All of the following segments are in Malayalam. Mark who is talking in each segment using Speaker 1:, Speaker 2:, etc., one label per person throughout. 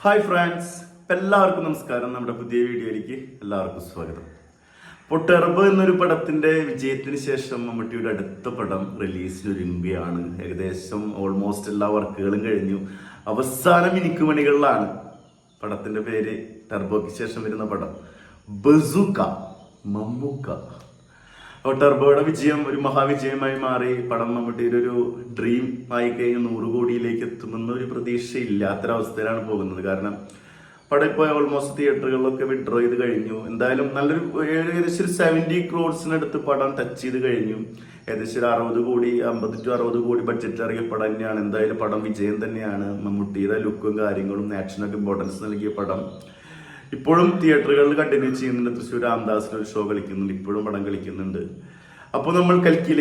Speaker 1: ഹായ് ഫ്രണ്ട്സ്, എല്ലാവർക്കും നമസ്കാരം. നമ്മുടെ പുതിയ വീഡിയോയിലേക്ക് എല്ലാവർക്കും സ്വാഗതം. അപ്പോൾ ടെർബോ എന്നൊരു പടത്തിന്റെ വിജയത്തിന് ശേഷം മമ്മൂട്ടിയുടെ അടുത്ത പടം റിലീസിനൊരുങ്ങുകയാണ്. ഏകദേശം ഓൾമോസ്റ്റ് എല്ലാ വർക്കുകളും കഴിഞ്ഞു. അവസാന മിനുക്കുമണികളിലാണ്. പടത്തിന്റെ പേര് ടെർബോയ്ക്ക് ശേഷം വരുന്ന പടം ബസൂക്ക, മമ്മൂക്ക. അപ്പോൾ ടെർബോയുടെ വിജയം ഒരു മഹാവിജയമായി മാറി. പടം മമ്മൂട്ടിയുടെ ഒരു ഡ്രീം ആയി കഴിഞ്ഞ് 100 കോടിയിലേക്ക് എത്തുമെന്ന ഒരു പ്രതീക്ഷയില്ലാത്തൊരവസ്ഥയിലാണ് പോകുന്നത്. കാരണം പടം ഇപ്പോൾ ഓൾമോസ്റ്റ് തിയേറ്ററുകളിലൊക്കെ വിഡ്രോ ചെയ്ത് കഴിഞ്ഞു. എന്തായാലും നല്ലൊരു ഏകദേശം 70 ക്രോഡ്സിനടുത്ത് പടം ടച്ച് ചെയ്ത് കഴിഞ്ഞു. ഏകദേശം 60 കോടി 50 to 60 കോടി ബഡ്ജറ്റ് ഇറങ്ങിയ പടം തന്നെയാണ്. എന്തായാലും പടം വിജയം തന്നെയാണ്. മമ്മൂട്ടിയുടെ ലുക്കും കാര്യങ്ങളും ആക്ഷനൊക്കെ ഇമ്പോർട്ടൻസ് നൽകിയ പടം ഇപ്പോഴും തിയേറ്ററുകളിൽ കണ്ടിന്യൂ ചെയ്യുന്നുണ്ട്. തൃശ്ശൂർ രാംദാസിൽ ഒരു ഷോ കളിക്കുന്നുണ്ട്, ഇപ്പോഴും പടം കളിക്കുന്നുണ്ട്. അപ്പോൾ നമ്മൾ കൽക്കി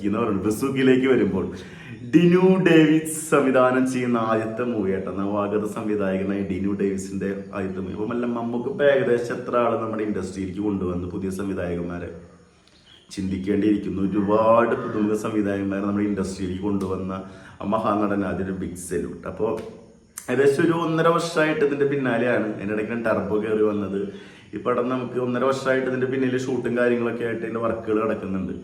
Speaker 1: എന്ന് പറയുന്നത് ബസൂക്കിലേക്ക് വരുമ്പോൾ ഡിനു ഡേവിസ് സംവിധാനം ചെയ്യുന്ന ആദ്യത്തെ മൂവി ആട്ടോ. നവാഗത സംവിധായകനായ ഡിനു ഡേവിസിന്റെ ആദ്യത്തെ മൂവി. അപ്പം എല്ലാം നമുക്ക് ഇപ്പം എത്ര ആള് നമ്മുടെ ഇൻഡസ്ട്രിയിലേക്ക് കൊണ്ടുവന്ന് പുതിയ സംവിധായകന്മാരെ ചിന്തിക്കേണ്ടിയിരിക്കുന്നു. ഒരുപാട് പുതുമുഖ സംവിധായകന്മാരെ നമ്മുടെ ഇൻഡസ്ട്രിയിലേക്ക് കൊണ്ടുവന്ന മഹാനടൻ അതൊരു ബിഗ് സെല്യൂട്ട്. അപ്പോൾ ഏകദേശം ഒരു 1.5 വർഷമായിട്ട് ഇതിന്റെ പിന്നാലെയാണ്. അതിൻ്റെ ഇടയ്ക്ക് ടെർബോ കയറി വന്നത്. ഈ പടം നമുക്ക് 1.5 വർഷമായിട്ട് ഇതിന്റെ പിന്നിൽ ഷൂട്ടും കാര്യങ്ങളൊക്കെ ആയിട്ട് ഇതിന്റെ വർക്കുകൾ നടക്കുന്നുണ്ട്.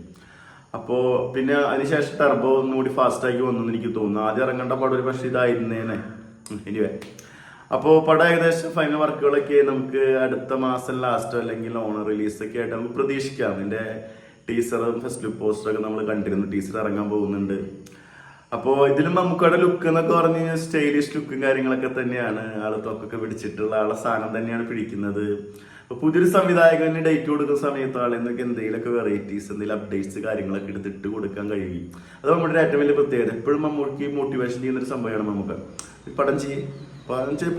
Speaker 1: അപ്പോൾ പിന്നെ അതിനുശേഷം ടെർബോ ഒന്നുകൂടി ഫാസ്റ്റാക്കി വന്നെന്ന് എനിക്ക് തോന്നുന്നു. ആദ്യം ഇറങ്ങേണ്ട പടം ഒരു പക്ഷേ ഇതായിരുന്നേനെ. എനിവേ, അപ്പോൾ പടം ഏകദേശം ഫൈനൽ വർക്കുകളൊക്കെ നമുക്ക് അടുത്ത മാസം ലാസ്റ്റോ അല്ലെങ്കിൽ ഓണർ റിലീസൊക്കെ ആയിട്ട് നമുക്ക് പ്രതീക്ഷിക്കാം. ഇതിന്റെ ടീസറും ഫസ്റ്റ് ലുക്ക് പോസ്റ്ററൊക്കെ നമ്മൾ കണ്ടിരുന്നു. ടീസർ ഇറങ്ങാൻ പോകുന്നുണ്ട്. അപ്പോൾ ഇതിലും നമുക്കവിടെ ലുക്ക് എന്നൊക്കെ പറഞ്ഞ് കഴിഞ്ഞാൽ സ്റ്റൈലിഷ് ലുക്കും കാര്യങ്ങളൊക്കെ തന്നെയാണ്. ആള് തൊക്കൊക്കെ പിടിച്ചിട്ടുള്ള ആളെ സാധനം തന്നെയാണ് പിടിക്കുന്നത്. അപ്പോൾ പുതിയൊരു സംവിധായകന് ഡേറ്റ് കൊടുക്കുന്ന സമയത്ത് ആളെന്നൊക്കെ എന്തെങ്കിലുമൊക്കെ വെറൈറ്റീസ്, എന്തെങ്കിലും അപ്ഡേറ്റ്സ് കാര്യങ്ങളൊക്കെ എടുത്തിട്ട് കൊടുക്കാൻ കഴിയും. അത് നമ്മുടെ ഏറ്റവും വലിയ പ്രത്യേകത. എപ്പോഴും നമുക്ക് മോട്ടിവേഷൻ ചെയ്യുന്നൊരു സംഭവമാണ്. നമുക്ക് പടം ചെയ്യും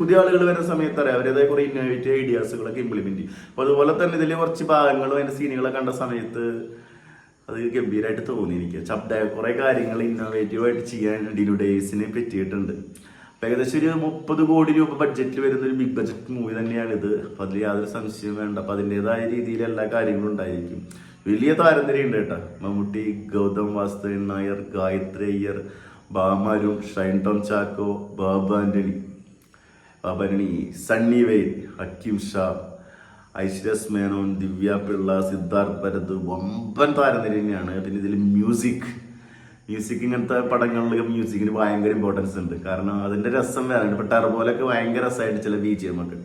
Speaker 1: പുതിയ ആളുകൾ വരുന്ന സമയത്ത് അറിയാം അവരേതായ കുറെ ഇന്നോവേറ്റീവ് ഐഡിയാസുകളൊക്കെ ഇംപ്ലിമെന്റ് ചെയ്യും. അപ്പോൾ അതുപോലെ തന്നെ ഇതിൽ കുറച്ച് ഭാഗങ്ങളും അതിന്റെ സീനുകളൊക്കെ കണ്ട സമയത്ത് അത് ഗംഭീരമായിട്ട് തോന്നി എനിക്ക്. കുറെ കാര്യങ്ങൾ ഇന്നോവേറ്റീവായിട്ട് ചെയ്യാൻ ഡിനു ഡേവിസിന് പറ്റിയിട്ടുണ്ട്. അപ്പൊ ഏകദേശം ഒരു 30 കോടി രൂപ ബഡ്ജറ്റിൽ വരുന്ന ഒരു ബിഗ് ബഡ്ജറ്റ് മൂവി തന്നെയാണിത്. അപ്പൊ അതിൽ യാതൊരു സംശയവും വേണ്ട. അപ്പൊ അതിൻ്റെതായ രീതിയിൽ എല്ലാ കാര്യങ്ങളും ഉണ്ടായിരിക്കും. വലിയ താരനിര ഉണ്ട് കേട്ടോ. മമ്മൂട്ടി, ഗൗതം വാസുദേവൻ നായർ, ഗായത്രി അയ്യർ, ബാമാരും, ഷൈൻ ടോം ചാക്കോ, ബാബു ആന്റണി, സണ്ണി വെയിൻ, ഹക്കീം ഷാ, ഐശ്വര്യസ് മേനോൻ, ദിവ്യ പിള്ള, സിദ്ധാർത്ഥ് ഭരത്, വമ്പൻ താരനിര തന്നെയാണ്. പിന്നെ ഇതിൽ മ്യൂസിക് ഇങ്ങനത്തെ പടങ്ങളിൽ മ്യൂസിക്കിന് ഭയങ്കര ഇമ്പോർട്ടൻസ് ഉണ്ട്. കാരണം അതിന്റെ രസം വേറെ. ഇപ്പൊ ടെർബോലൊക്കെ ഭയങ്കര രസമായിട്ട് ചില BGM ഒക്കെ.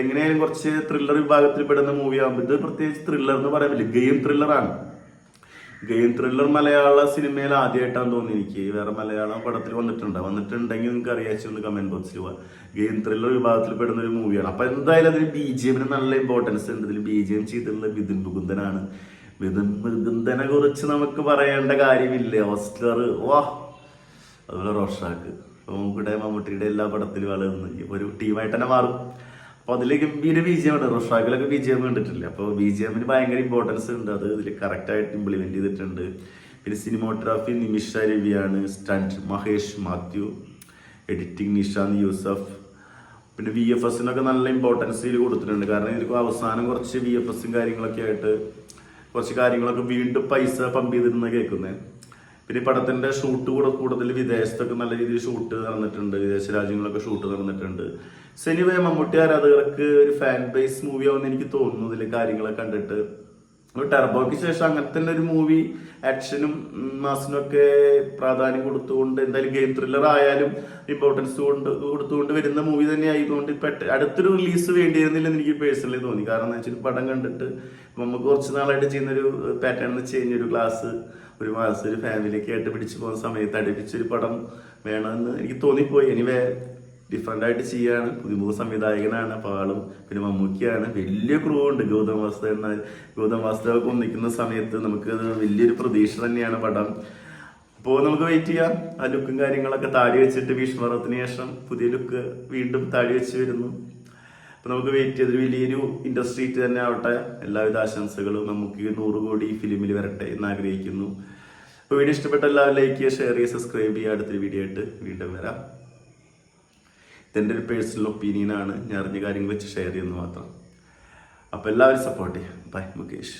Speaker 1: എങ്ങനെയായാലും കുറച്ച് ത്രില്ലർ വിഭാഗത്തിൽ പെടുന്ന മൂവി ആകുമ്പോൾ ഇത് പ്രത്യേകിച്ച് ത്രില്ലർ എന്ന് പറയാൻ പറ്റില്ല, ഗെയിം ത്രില്ലറാണ്. ഗെയിം ത്രില്ലർ മലയാള സിനിമയിൽ ആദ്യമായിട്ടാണ് തോന്നി എനിക്ക്. വേറെ മലയാളം പടത്തിൽ വന്നിട്ടുണ്ടെങ്കിൽ നിങ്ങൾക്ക് അറിയാച്ചൊന്ന് കമന്റ് ബോക്സിൽ പോവാം. ഗെയിം ത്രില്ലർ വിഭാഗത്തിൽ പെടുന്ന ഒരു മൂവിയാണ്. അപ്പൊ എന്തായാലും അതിന് BGM നല്ല ഇമ്പോർട്ടൻസ് ഉണ്ട്. ഇതിൽ BGM ചെയ്തിട്ടുള്ള വിതിൻ മുകുന്ദനാണ്. വിതിൻ മുകുന്ദനെ കുറിച്ച് നമുക്ക് പറയേണ്ട കാര്യമില്ല. ഓസ്ലർ അതുപോലെ റോഷാക്ക്, മമ്മൂട്ടിയുടെ എല്ലാ പടത്തിലും ആളുകൾ ഒരു ടീമായിട്ട് തന്നെ മാറും. അപ്പൊ അതിൽ ഗംഭീര BGM ഉണ്ട്. റോഷാക്കിലൊക്കെ BGM കണ്ടിട്ടില്ല. അപ്പോൾ BGMന് ഭയങ്കര ഇമ്പോർട്ടൻസ് ഉണ്ട്. അത് ഇതിൽ കറക്റ്റായിട്ട് ഇംപ്ലിമെന്റ് ചെയ്തിട്ടുണ്ട്. പിന്നെ സിനിമോഗ്രാഫി നിമിഷ രവിയാണ്, സ്റ്റണ്ട് മഹേഷ് മാത്യു, എഡിറ്റിംഗ് നിഷാന്ത് യൂസഫ്. പിന്നെ VFSനൊക്കെ നല്ല ഇമ്പോർട്ടൻസ് ഇതിൽ കൊടുത്തിട്ടുണ്ട്. കാരണം ഇതിൽ അവസാനം കുറച്ച് VFSും കാര്യങ്ങളൊക്കെ ആയിട്ട് കുറച്ച് കാര്യങ്ങളൊക്കെ വീണ്ടും പൈസ പമ്പ് ചെയ്തിരുന്ന കേൾക്കുന്നത്. പിന്നെ ഈ പടത്തിന്റെ ഷൂട്ട് കൂടുതൽ വിദേശത്തൊക്കെ നല്ല രീതിയിൽ ഷൂട്ട് നടന്നിട്ടുണ്ട്. വിദേശ രാജ്യങ്ങളൊക്കെ ഷൂട്ട് നടന്നിട്ടുണ്ട്. എനിവേ, മമ്മൂട്ടി ആരാധകർക്ക് ഒരു ഫാൻ ബേസ് മൂവി ആവുമെന്ന് എനിക്ക് തോന്നുന്നു ഇതിലെ കാര്യങ്ങളൊക്കെ കണ്ടിട്ട്. ടെർബോയ്ക്ക് ശേഷം അങ്ങനത്തെ തന്നെ ഒരു മൂവി ആക്ഷനും മാസിനും ഒക്കെ പ്രാധാന്യം കൊടുത്തുകൊണ്ട്, എന്തായാലും ഗെയിം ത്രില്ലർ ആയാലും ഇമ്പോർട്ടൻസ് കൊടുത്തുകൊണ്ട് വരുന്ന മൂവി തന്നെ ആയതുകൊണ്ട് അടുത്തൊരു റിലീസ് വേണ്ടിയിരുന്നില്ലെന്ന് എനിക്ക് പേഴ്സണലി തോന്നി. കാരണം എന്ന് വെച്ചാൽ പടം കണ്ടിട്ട് നമുക്ക് കുറച്ച് നാളായിട്ട് ചെയ്യുന്നൊരു പാറ്റേൺ എന്ന് വെച്ച് കഴിഞ്ഞാൽ ഒരു മാസം ഒരു ഫാമിലിയൊക്കെ ആയിട്ട് പിടിച്ചു പോകുന്ന സമയത്ത് അടുപ്പിച്ചൊരു പടം വേണമെന്ന് എനിക്ക് തോന്നിപ്പോയി. എനിവേ, ഡിഫറെന്റ് ആയിട്ട് ചെയ്യാണ്. പുതുമുഖ സംവിധായകനാണ്. അപ്പോൾ ആളും പിന്നെ മമ്മൂക്കിയാണ്. വലിയ ക്രൂ ഉണ്ട്. ഗൗതം വാസുദേവൊക്കെ ഒന്നിക്കുന്ന സമയത്ത് നമുക്ക് വലിയൊരു പ്രതീക്ഷ തന്നെയാണ് പടം. അപ്പോൾ നമുക്ക് വെയിറ്റ് ചെയ്യാം. ആ ലുക്കും കാര്യങ്ങളൊക്കെ താടി വെച്ചിട്ട് ഭീഷ്മപർവത്തിന് ശേഷം പുതിയ ലുക്ക് വീണ്ടും താടി വെച്ച് വരുന്നു. അപ്പൊ നമുക്ക് വെയിറ്റ് ചെയ്ത് വലിയൊരു ഇൻഡസ്ട്രി തന്നെ ആവട്ടെ. എല്ലാവിധ ആശംസകളും. നമുക്ക് 100 കോടി ഫിലിമിൽ വരട്ടെ എന്ന് ആഗ്രഹിക്കുന്നു. അപ്പോൾ വീഡിയോ ഇഷ്ടപ്പെട്ട എല്ലാവരും ലൈക്ക് ചെയ്യുക, ഷെയർ ചെയ്യുക, സബ്സ്ക്രൈബ് ചെയ്യുക. അടുത്തൊരു വീഡിയോ ആയിട്ട് വീണ്ടും വരാം. ഇതെൻ്റെ ഒരു പേഴ്സണൽ ഒപ്പീനിയനാണ്. ഞാൻ അറിഞ്ഞ കാര്യങ്ങൾ വെച്ച് ഷെയർ ചെയ്യുന്നു മാത്രം. അപ്പോൾ എല്ലാവരും സപ്പോർട്ട് ചെയ്യാം. ബൈ മുകേഷ്.